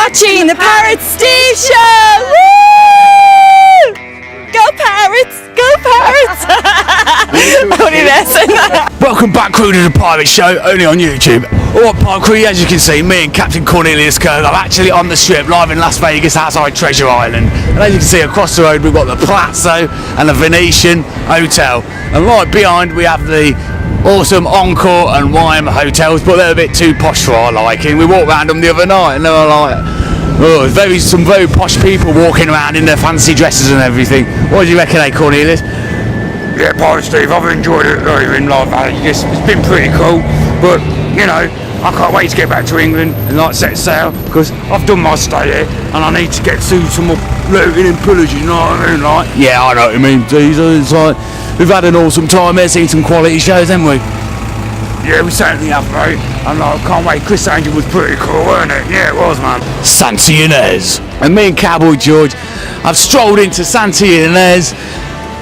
watching the Pirate Steve Show! Woo! Go Pirates! Go Pirates! Only lesson. Welcome back, crew, to the Pirate Show, only on YouTube. Alright, Pirate crew, as you can see, me and Captain Cornelius Kirk are actually on the strip, live in Las Vegas, outside Treasure Island. And as you can see, across the road, we've got the Palazzo and the Venetian Hotel. And right behind, we have the awesome Encore and Wime hotels, but they're a bit too posh for our liking. We walked around them the other night, and they were like, oh, some very posh people walking around in their fancy dresses and everything. What do you reckon, Cornelius? Yeah, Pirate Steve, I've enjoyed it in Las Vegas. It's been pretty cool, but you know, I can't wait to get back to England and like set sail, because I've done my stay here and I need to get through some more looting and pillaging, you know what I mean? Like, yeah, I know what you mean, Jesus. It's like we've had an awesome time here, seen some quality shows, haven't we? Yeah, we certainly have, mate. And I can't wait. Chris Angel was pretty cool, wasn't it? Yeah, it was, man. Santa Ynez. And me and Cowboy George have strolled into Santa Ynez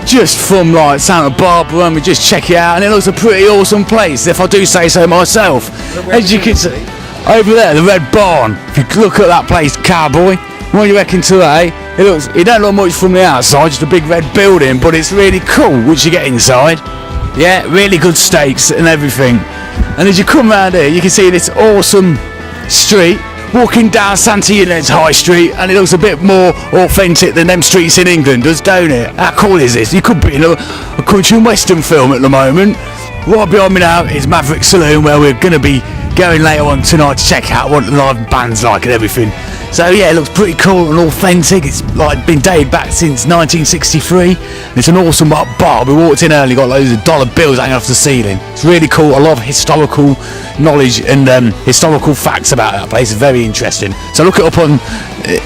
just from like Santa Barbara, and we just check it out, and it looks a pretty awesome place, if I do say so myself. As you can see, over there, the Red Barn. If you look at that place, Cowboy, what do you reckon today? It don't look much from the outside, just a big red building, but it's really cool once you get inside. Yeah, really good steaks and everything. And as you come around here, you can see this awesome street, walking down Santa Ynez High Street, and it looks a bit more authentic than them streets in England does, don't it? How cool is this? You could be in a country and western film at the moment. Right behind me now is Maverick Saloon, where we're going to be going later on tonight to check out what the live band's like and everything. So yeah, it looks pretty cool and authentic. It's like been dated back since 1963. It's an awesome bar. We walked in early, got loads of dollar bills hanging off the ceiling. It's really cool. A lot of historical knowledge and historical facts about that place. It's very interesting. So look it up on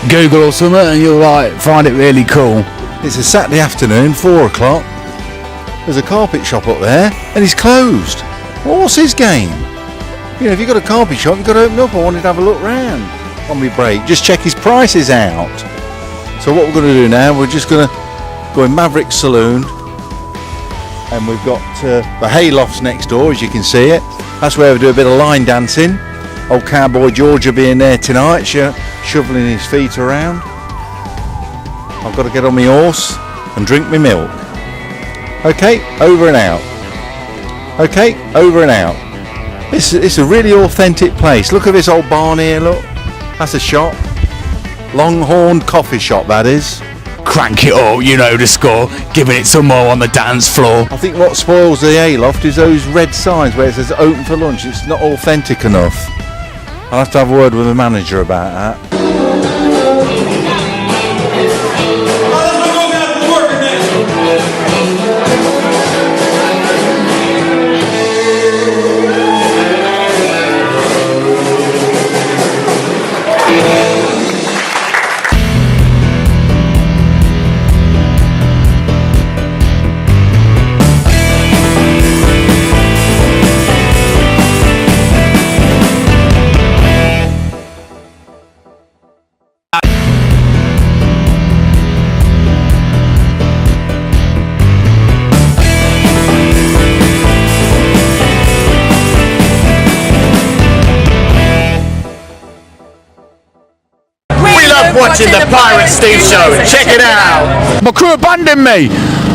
Google or something, and you'll find it really cool. It's a Saturday afternoon, 4 o'clock. There's a carpet shop up there, and it's closed. What's his game? You know, if you've got a carpet shop, you've got to open up. I wanted to have a look round on my break, just check his prices out. So what we're going to do now, we're just going to go in Maverick Saloon, and we've got the Haylofts next door, as you can see it. That's where we do a bit of line dancing. Old Cowboy George will be in there tonight, shoveling his feet around. I've got to get on my horse and drink my milk. Okay, over and out. Okay, over and out. It's a really authentic place. Look at this old barn here, look. That's a shop. Longhorn coffee shop, that is. Crank it up, you know the score. Giving it some more on the dance floor. I think what spoils the Hayloft is those red signs where it says open for lunch. It's not authentic enough. I'll have to have a word with the manager about that. Watching the Pirate Steve Show. Check it out. My crew abandoned me.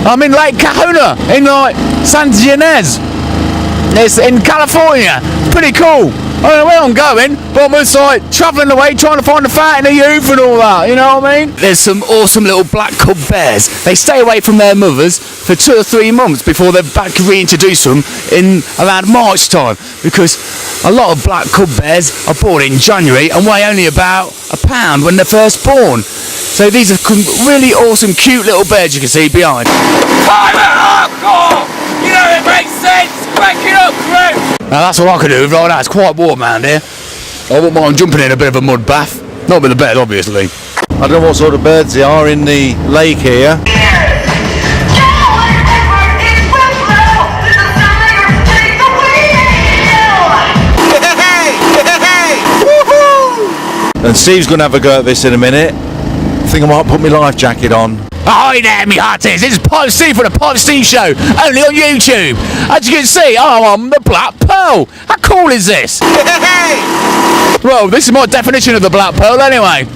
I'm in Lake Kahuna, in like Santa Ynez. It's in California. Pretty cool. I don't know where I'm going, but I'm just like travelling away trying to find the fat in the youth and all that, you know what I mean? There's some awesome little black cub bears. They stay away from their mothers for 2 or 3 months before they're back to reintroduce them in around March time, because a lot of black cub bears are born in January and weigh only about a pound when they're first born. So these are really awesome, cute little bears you can see behind. you know, it makes sense. Crank it up, crew. Now that's what I could do right now. It's quite warm around here. I wouldn't mind jumping in a bit of a mud bath. Not with the bed, obviously. I don't know what sort of birds they are in the lake here. And Steve's going to have a go at this in a minute. I think I might put my life jacket on. Hi there, me hearties. This is Pirate Steve from the Pirate Steve Show, only on YouTube. As you can see, I'm on the Black Pearl. How cool is this? Well, this is my definition of the Black Pearl anyway.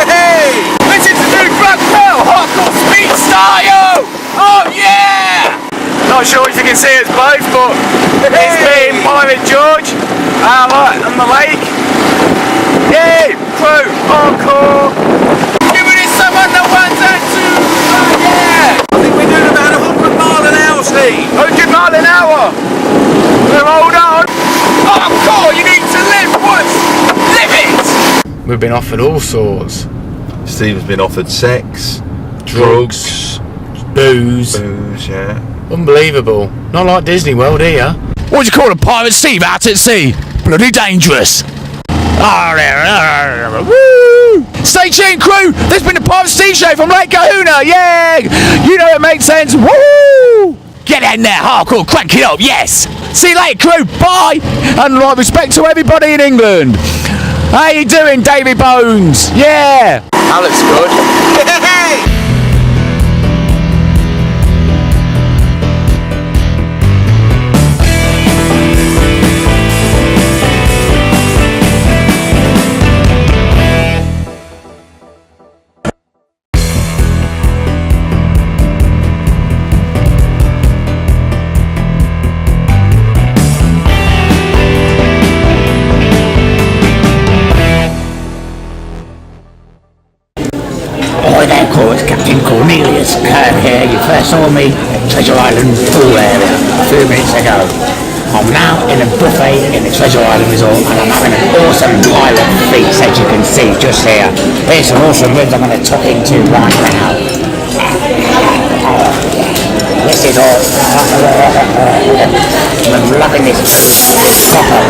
Hey! This is the new Black Pearl hardcore speed style! Oh yeah! Not sure if you can see us both, but it's me and Pirate George out on the lake. Yay! Crew, hardcore! Giving it some on the ones and twos! Oh yeah! I think we're doing about 100 mile an hour, Steve. 100 mile an hour! Well, hold on! Hardcore, you need to live once! Live it! We've been offered all sorts. Steve's been offered sex, drugs, booze. yeah. Unbelievable. Not like Disney World here. What do you call a pirate, Steve, out at sea? Bloody dangerous. Woo! Stay tuned, crew. There's been a Pirate Steve show from Lake Kahuna. Yeah! You know it makes sense. Woo! Get in there, hardcore, crank it up, yes! See you later, crew, bye! And like respect to everybody in England. How you doing, Davy Bones? Yeah! That looks good. It's Captain Cornelius Kirk here. You first saw me at Treasure Island pool area a few minutes ago. I'm now in a buffet in the Treasure Island Resort and I'm having an awesome pilot feast, as you can see just here. Here's some awesome ribs I'm going to tuck into right now. This is awesome. I'm loving this proper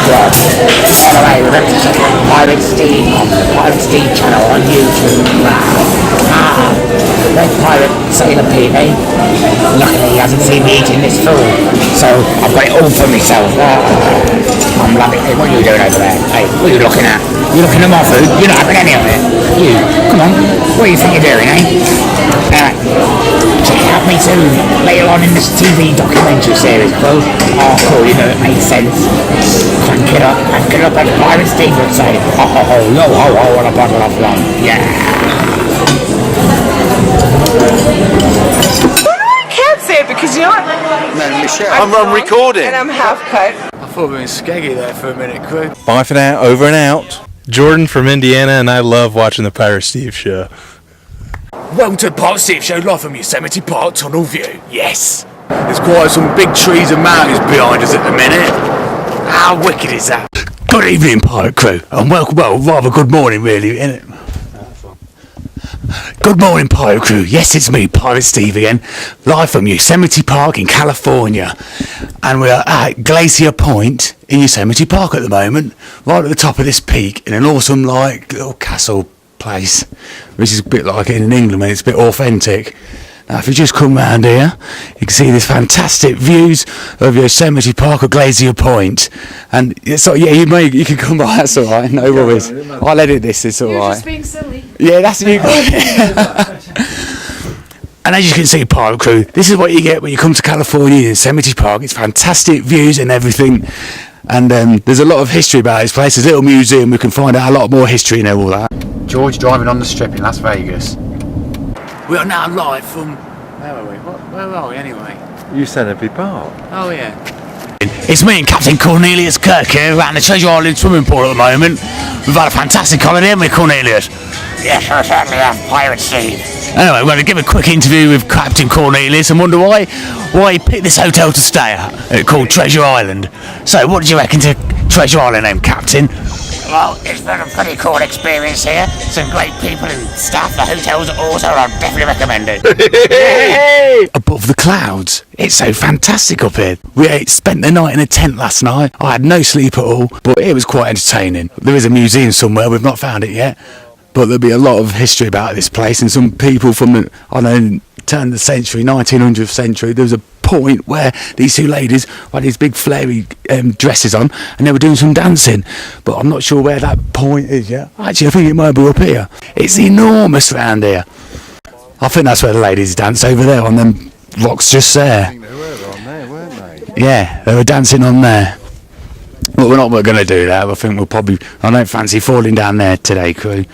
grub. By the way, remember to check out Pirate Steve on the Pirate Steve channel on YouTube. That pirate Sailor Pete, eh? Luckily he hasn't seen me eating this food, so I've got it all for myself. I'm loving it. What are you doing over there? Hey, what are you looking at? You're looking at my food? You're not having any of it. You, come on. What do you think you're doing, eh? Alright, check out me soon. Later on in this TV documentary series, bro. Oh, cool, you know it makes sense. Crank it up, as Pirate Steve would say. Ho ho ho, yo ho ho, on a bottle of rum. Yeah. I can't say it because you know what? No, Michelle. I'm recording. And I'm half cut. I thought we were in Skeggy there for a minute, crew. Bye for now, over and out. Jordan from Indiana, and I love watching the Pirate Steve show. Welcome to the Pirate Steve show, live from Yosemite Park Tunnel View. Yes. There's quite some big trees and mountains behind us at the minute. How wicked is that? Good evening, pirate crew, and welcome. Well, rather good morning, really, isn't it? Good morning, pirate crew. Yes, it's me, Pirate Steve again, live from Yosemite Park in California, and we are at Glacier Point in Yosemite Park at the moment, right at the top of this peak, in an awesome, like, little castle place, which is a bit like it in England, man. It's a bit authentic. Now, if you just come round here, you can see these fantastic views of Yosemite Park at Glacier Point. And it's like, yeah, you can come by, that's alright, no worries. I'll edit this, it's alright. You're just being silly. Yeah, that's you. And as you can see, pirate crew, this is what you get when you come to California in Yosemite Park. It's fantastic views and everything. And there's a lot of history about this place. There's a little museum, we can find out a lot more history and all that. George driving on the Strip in Las Vegas. We are now live from... Where are we? Where are we anyway? Yosemite Park. Oh yeah. It's me and Captain Cornelius Kirk here around the Treasure Island swimming pool at the moment. We've had a fantastic holiday, haven't we, Cornelius? Yes, I certainly have, Pirate Steve. Anyway, we're going to give a quick interview with Captain Cornelius and wonder why he picked this hotel to stay at, called Treasure Island. So, what did you reckon to Treasure Island name, Captain? Well, it's been a pretty cool experience here. Some great people and staff. The hotel's awesome. I'd definitely recommend it. Above the clouds. It's so fantastic up here. We spent the night in a tent last night. I had no sleep at all, but it was quite entertaining. There is a museum somewhere. We've not found it yet. But there'll be a lot of history about this place, and some people from the, I don't know, turn of the century, 1900th century, there was a point where these two ladies had these big flary dresses on, and they were doing some dancing, but I'm not sure where that point is yet. Actually, I think it might be up here. It's enormous round here. I think that's where the ladies dance, over there on them rocks just there. I think they were on there, weren't they? Yeah, they were dancing on there. But we're not going to do that. I think we'll probably... I don't fancy falling down there today, crew.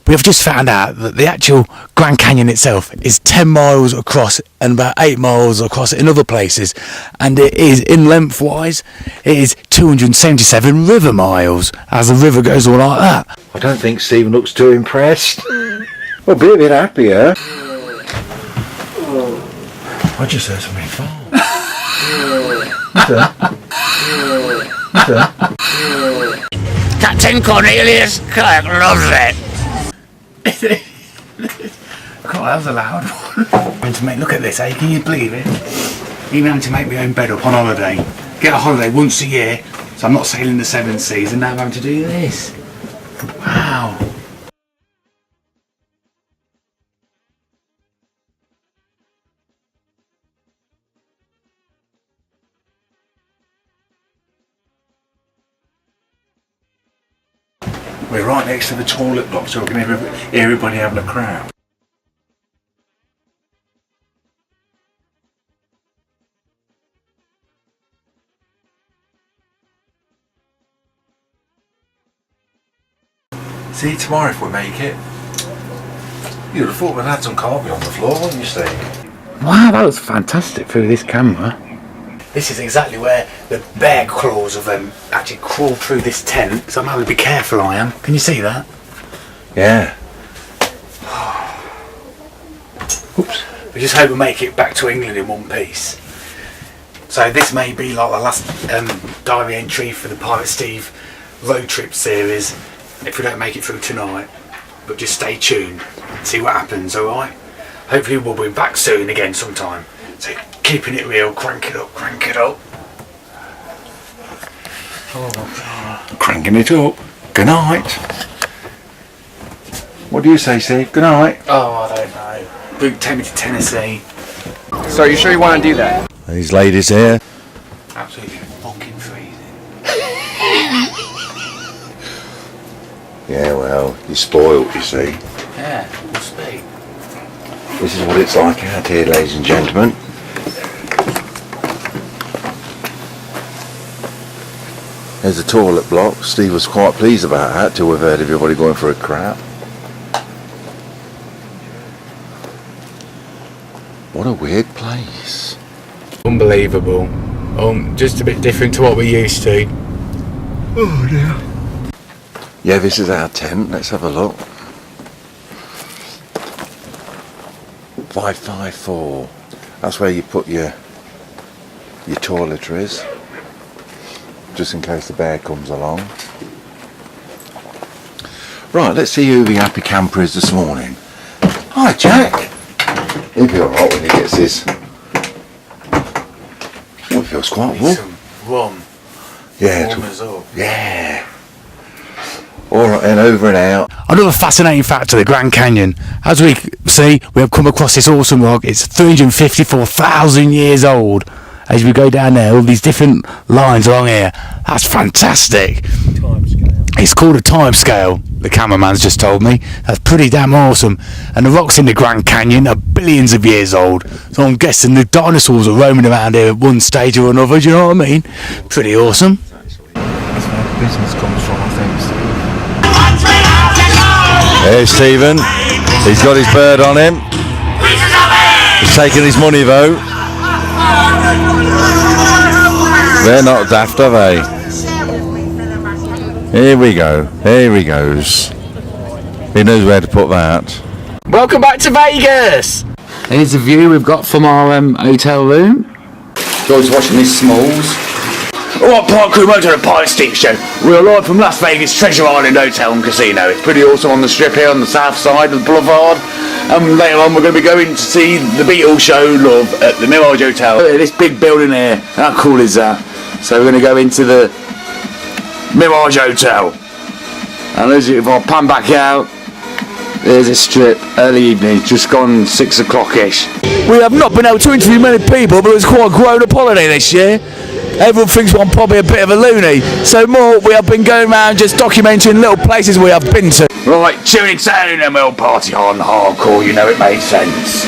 We have just found out that the actual Grand Canyon itself is 10 miles across and about 8 miles across in other places, and it is, in lengthwise, it is 277 river miles, as the river goes all like that. I don't think Stephen looks too impressed. Well, be a bit happier. I just heard something fall. Captain Cornelius Kirk loves it. God, that was a loud one. Look at this, eh? Can you believe it? Even having to make my own bed up on holiday. Get a holiday once a year, so I'm not sailing the 7 seas, and now I'm having to do this. Wow. We're right next to the toilet block, so we can hear everybody having a crap. See you tomorrow if we make it. You'd have thought we'd had some Cowboy on the floor, wouldn't you, Steve? Wow, that was fantastic through this camera. This is exactly where the bear claws of them actually crawl through this tent, so I'm having to be careful, I am. Can you see that? Yeah. Oops. We just hope we make it back to England in one piece. So this may be like the last diary entry for the Pirate Steve Roadtrip series, if we don't make it through tonight. But just stay tuned, see what happens, alright? Hopefully we'll be back soon again sometime. So keeping it real, crank it up, crank it up. Cranking it up. Good night. What do you say, Steve? Good night. Oh, I don't know. Book take me to Tennessee. So are you sure you want to do that? These ladies here. Absolutely fucking freezing. Yeah, well, you're spoilt, you see. Yeah, must be. This is what it's like out here, ladies and gentlemen. There's a toilet block. Steve was quite pleased about that till we've heard everybody going for a crap. What a weird place. Unbelievable. Just a bit different to what we're used to. Oh dear. Yeah, this is our tent. Let's have a look. 554. That's where you put your toiletries, just in case the bear comes along. Right, let's see who the happy camper is this morning. Hi, Jack. He'll be alright when he gets his. Oh, it feels quite warm. Some rum. Yeah. Warm as up. Yeah. Alright, and over and out. Another fascinating fact of the Grand Canyon. As we see, we have come across this awesome rock. It's 354,000 years old. As we go down there, all these different lines along here. That's fantastic. It's called a time scale, the cameraman's just told me. That's pretty damn awesome. And the rocks in the Grand Canyon are billions of years old. So I'm guessing the dinosaurs are roaming around here at one stage or another, do you know what I mean? Pretty awesome. That's where the business comes from, I think, Steve. There's Stephen. He's got his bird on him. He's taking his money though. They're not daft, are they? Here we go. Here he goes. He knows where to put that. Welcome back to Vegas. Here's the view we've got from our hotel room. George's watching his smalls. Alright, Park Crew, welcome to the Pirate Steve Show. We're live from Las Vegas Treasure Island Hotel and Casino. It's pretty awesome on the strip here on the south side of the boulevard. And later on we're going to be going to see the Beatles show Love at the Mirage Hotel. Look at this big building here. How cool is that? So we're going to go into the Mirage Hotel. And as if I pan back out, there's a strip, early evening, just gone 6 o'clock-ish. We have not been able to interview many people, but it was quite a grown-up holiday this year. everyone thinks I'm probably a bit of a loony. So more, we have been going around just documenting little places we have been to. Right, tuning sound and we'll party on hardcore, you know it makes sense.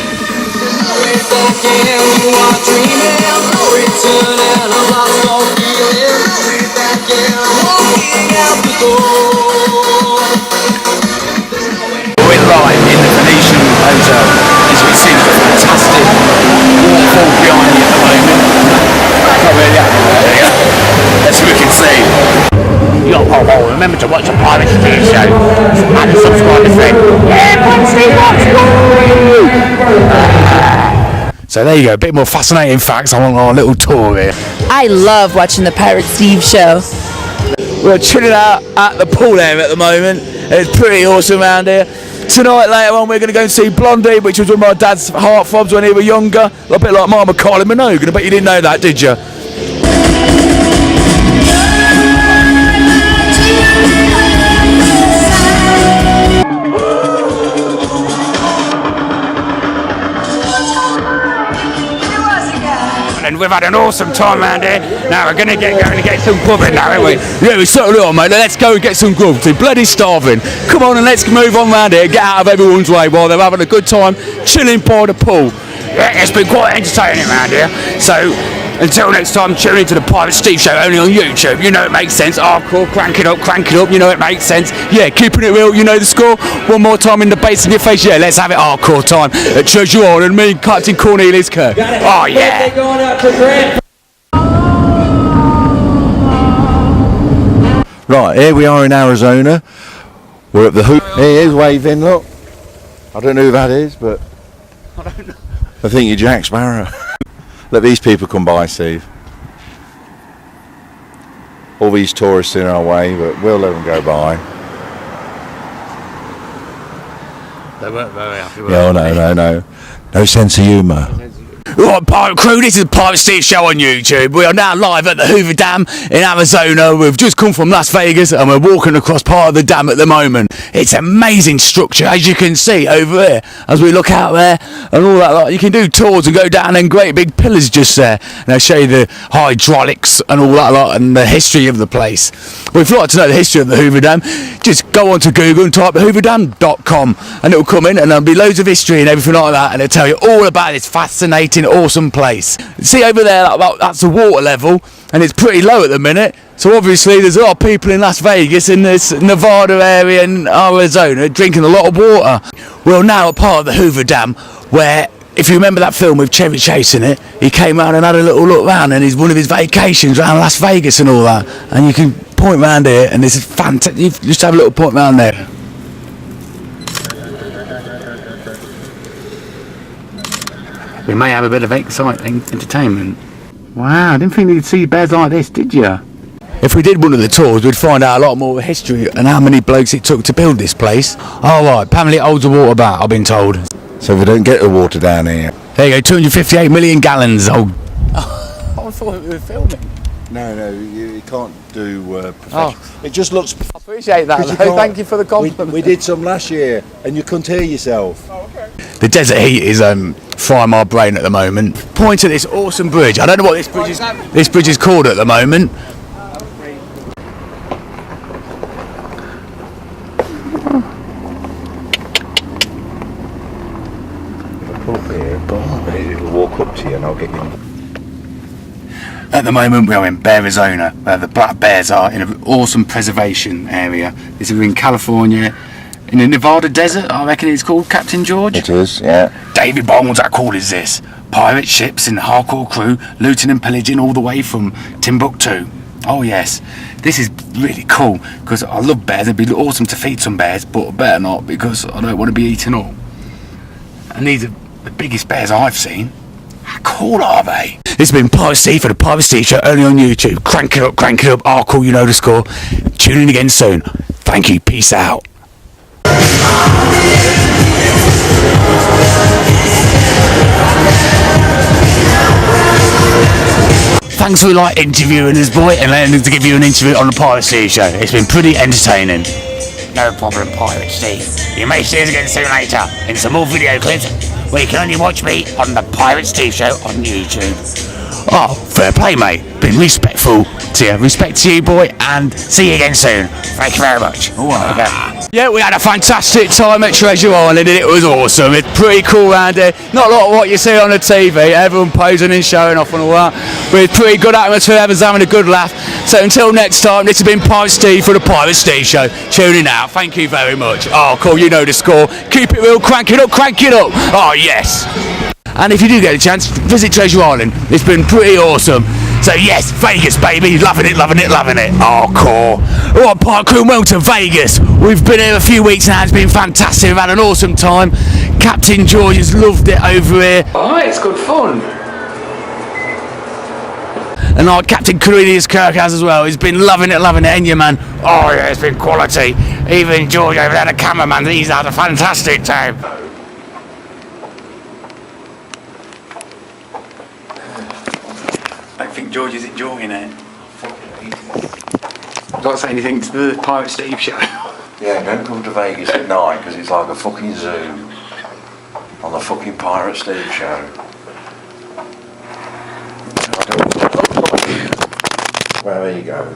We're live in the Venetian Hotel. As you can see, there's a fantastic waterfall behind you at the moment. Not really up there, as we can see. Yo, remember to watch the Pirate Steve show and subscribe to Fred. Yeah, Pirate Steve, So there you go, a bit more fascinating facts on our little tour here. I love watching the Pirate Steve show. We're chilling out at the pool area at the moment. It's pretty awesome around here. Tonight, later on, we're going to go and see Blondie, which was one of my dad's heartthrobs when he was younger. A bit like Mama Kylie Minogue. I bet you didn't know that, did you? And we've had an awesome time around here. Now we're going to get going and get some grubbing now, aren't we? Yeah, we certainly are, mate. Let's go and get some grub. They're bloody starving. Come on and let's move on round here, get out of everyone's way while they're having a good time chilling by the pool. Yeah, it's been quite entertaining around here. So until next time, tune into the Pirate Steve show only on YouTube. You know it makes sense. Hardcore, crank it up, you know it makes sense. Yeah, keeping it real, you know the score. One more time in the bass in your face. Yeah, let's have it hardcore time at Treasure Island. Me and Captain Cornelius Kerr. Oh, yeah. Right, here we are in Arizona. We're at the hoop. He is waving, look. I don't know who that is, but I think you're Jack Sparrow. Let these people come by, Steve. All these tourists in our way, but we'll let them go by. They weren't very happy with No. No sense of humour. Right, Pirate Crew, this is the Pirate Steve show on YouTube. We are now live at the Hoover Dam in Arizona. We've just come from Las Vegas and we're walking across part of the dam at the moment. It's an amazing structure, as you can see over here. As we look out there and all that, like, you can do tours and go down and great big pillars just there. And they'll show you the hydraulics and all that lot and the history of the place. Well, if you'd like to know the history of the Hoover Dam, just go onto Google and type hooverdam.com and it'll come in and there'll be loads of history and everything like that and it'll tell you all about this fascinating, awesome place. See over there, that's the water level and it's pretty low at the minute, so obviously there's a lot of people in Las Vegas in this Nevada area and Arizona drinking a lot of water. We're now a part of the Hoover Dam where, if you remember that film with Chevy Chase in it, he came out and had a little look round and he's one of his vacations around Las Vegas and all that, and you can point round here and this is fantastic. You just have a little point round there. We may have a bit of exciting entertainment. Wow, I didn't think you'd see bears like this, did you? If we did one of the tours, we'd find out a lot more history and how many blokes it took to build this place. All right, apparently it holds the water back, I've been told. So we don't get the water down here. There you go, 258 million gallons. Oh, I thought we were filming. No, you can't do professional. It just looks... I appreciate that, though. Thank you for the compliment. We did some last year and you couldn't hear yourself. Oh, okay. The desert heat is frying my brain at the moment. Point to this awesome bridge. I don't know what this bridge is called at the moment. Pull up here, it'll walk up to you and I'll get you. At the moment we are in Arizona, where the black bears are in an awesome preservation area. This is in California, in the Nevada desert, I reckon it's called, Captain George. It is, yeah. David Bones, how cool is this? Pirate ships and hardcore crew, looting and pillaging all the way from Timbuktu. Oh yes, this is really cool, because I love bears. It'd be awesome to feed some bears, but I better not, because I don't want to be eaten all. And these are the biggest bears I've seen. How cool are they? This has been Pirate Steve for the Pirate Steve show only on YouTube. Crank it up, hardcore, you know the score. Tune in again soon. Thank you, peace out. Thanks for interviewing us, boy, and letting us give you an interview on the Pirate Steve show. It's been pretty entertaining. No problem, Pirate Steve. You may see us again soon later in some more video clips where you can only watch me on the Pirate Steve show on YouTube. Oh, fair play, mate. Been respectful to you. Respect to you, boy, and see you again soon. Thank you very much. Yeah, we had a fantastic time at Treasure Island and it was awesome. It's pretty cool around here. Not a lot of what you see on the TV, everyone posing and showing off and all that. But it's pretty good atmosphere, everyone's having a good laugh. So until next time, this has been Pirate Steve for the Pirate Steve Show. Tuning out, thank you very much. Oh, cool, you know the score. Keep it real, crank it up, crank it up. Oh, yes. And if you do get a chance, visit Treasure Island. It's been pretty awesome. So yes, Vegas, baby, loving it, loving it, loving it. Oh, cool. All right, Pirate Crew, welcome to Vegas. We've been here a few weeks now. It's been fantastic. We've had an awesome time. Captain George has loved it over here. Oh, it's good fun. And like Captain Cornelius Kirk has as well. He's been loving it, and you, man. Oh yeah, it's been quality. Even George over there, the cameraman, he's had a fantastic time. I think George is enjoying it. I've got to say anything to the Pirate Steve Show. Yeah, don't come to Vegas at night because it's like a fucking zoo on the fucking Pirate Steve Show. Well, there you go.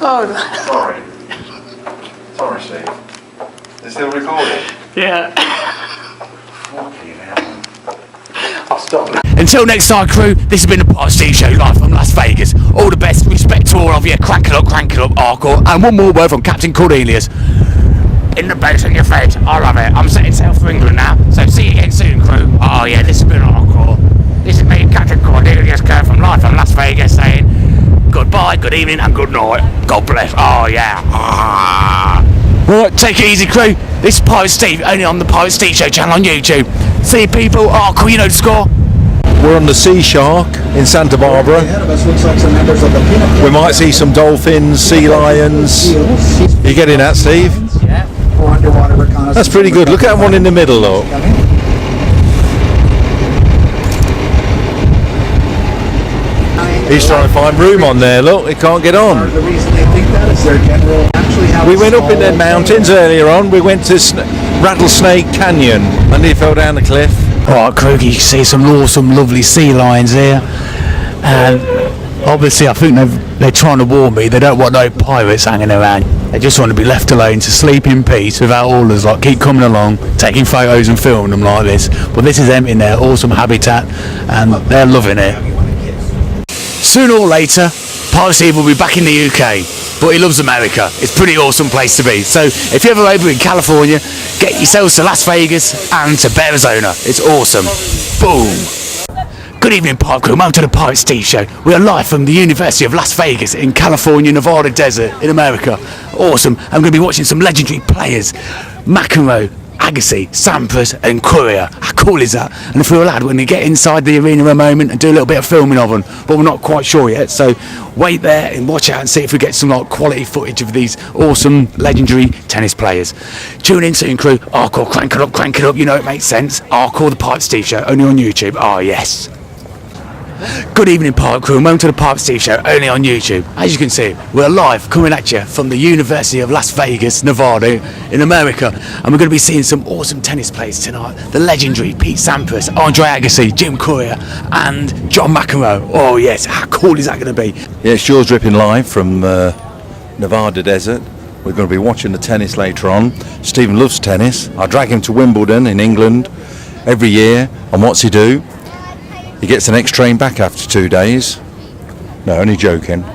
Oh, Sorry, Steve. Is still recording? yeah. Fucking hell. I'll stop now. Until next time, crew, this has been the Pirate Steve Show live from Las Vegas. All the best, respect to all of you. Crank it up, hardcore. And one more word from Captain Cornelius. In the base on your face, I love it. I'm setting sail for England now, so see you again soon, crew. Oh yeah, this has been hardcore. This is me, Captain Cornelius Kerr from live from Las Vegas, saying goodbye, good evening, and good night. God bless. Oh yeah. Right, take it easy, crew. This is Pirate Steve, only on the Pirate Steve Show channel on YouTube. See you, people. Oh, cool, you know the score. We're on the Sea Shark in Santa Barbara. We might see some dolphins, sea lions. You getting that, Steve? Yeah. That's pretty good. Look at that one in the middle, look. He's trying to find room on there, look. He can't get on. The reason they think that is their general actually have We went up in the mountains earlier on. We went to Rattlesnake Canyon and he fell down the cliff. Alright, crew, you can see some awesome, lovely sea lions here. And obviously, I think they're trying to warn me. They don't want no pirates hanging around. They just want to be left alone to sleep in peace without all us like keep coming along, taking photos and filming them like this. But this is them in their awesome habitat, and they're loving it. Sooner or later, Pirate Steve will be back in the UK, but he loves America. It's a pretty awesome place to be. So if you're ever over in California, get yourselves to Las Vegas and to Arizona. It's awesome. Boom. Good evening, Pirate Crew. Welcome to the Pirate Steve Show. We are live from the University of Las Vegas in California, Nevada desert in America. Awesome. I'm going to be watching some legendary players. McEnroe, Agassi, Sampras and Courier. How cool is that? And if we're allowed, we're going to get inside the arena a moment and do a little bit of filming of them, but we're not quite sure yet, so wait there and watch out and see if we get some like quality footage of these awesome legendary tennis players. Tune in soon, crew. Hardcore, crank it up, you know it makes sense. Hardcore, the Pirate Steve Show, only on YouTube. Oh yes. Good evening, Pirate Crew, and welcome to the Pirate Steve Show, only on YouTube. As you can see, we're live coming at you from the University of Las Vegas, Nevada, in America, and we're going to be seeing some awesome tennis players tonight. The legendary Pete Sampras, Andre Agassi, Jim Courier, and John McEnroe. Oh yes, how cool is that going to be? Yeah, it's Jaws Dripping live from Nevada desert. We're going to be watching the tennis later on. Stephen loves tennis. I drag him to Wimbledon in England every year, and what's he do? He gets the next train back after 2 days. No, only joking.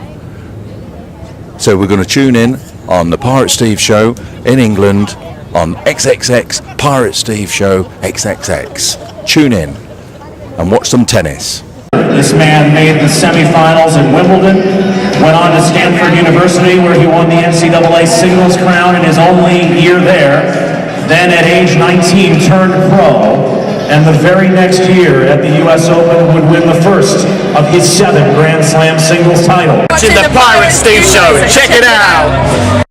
So we're going to tune in on the Pirate Steve Show in England on XXX Pirate Steve Show XXX. Tune in and watch some tennis. This man made the semifinals in Wimbledon, went on to Stanford University where he won the NCAA singles crown in his only year there. Then at age 19 turned pro. And the very next year at the US Open would win the first of his 7 Grand Slam singles titles. Watching the Pirate Steve Show, check it out!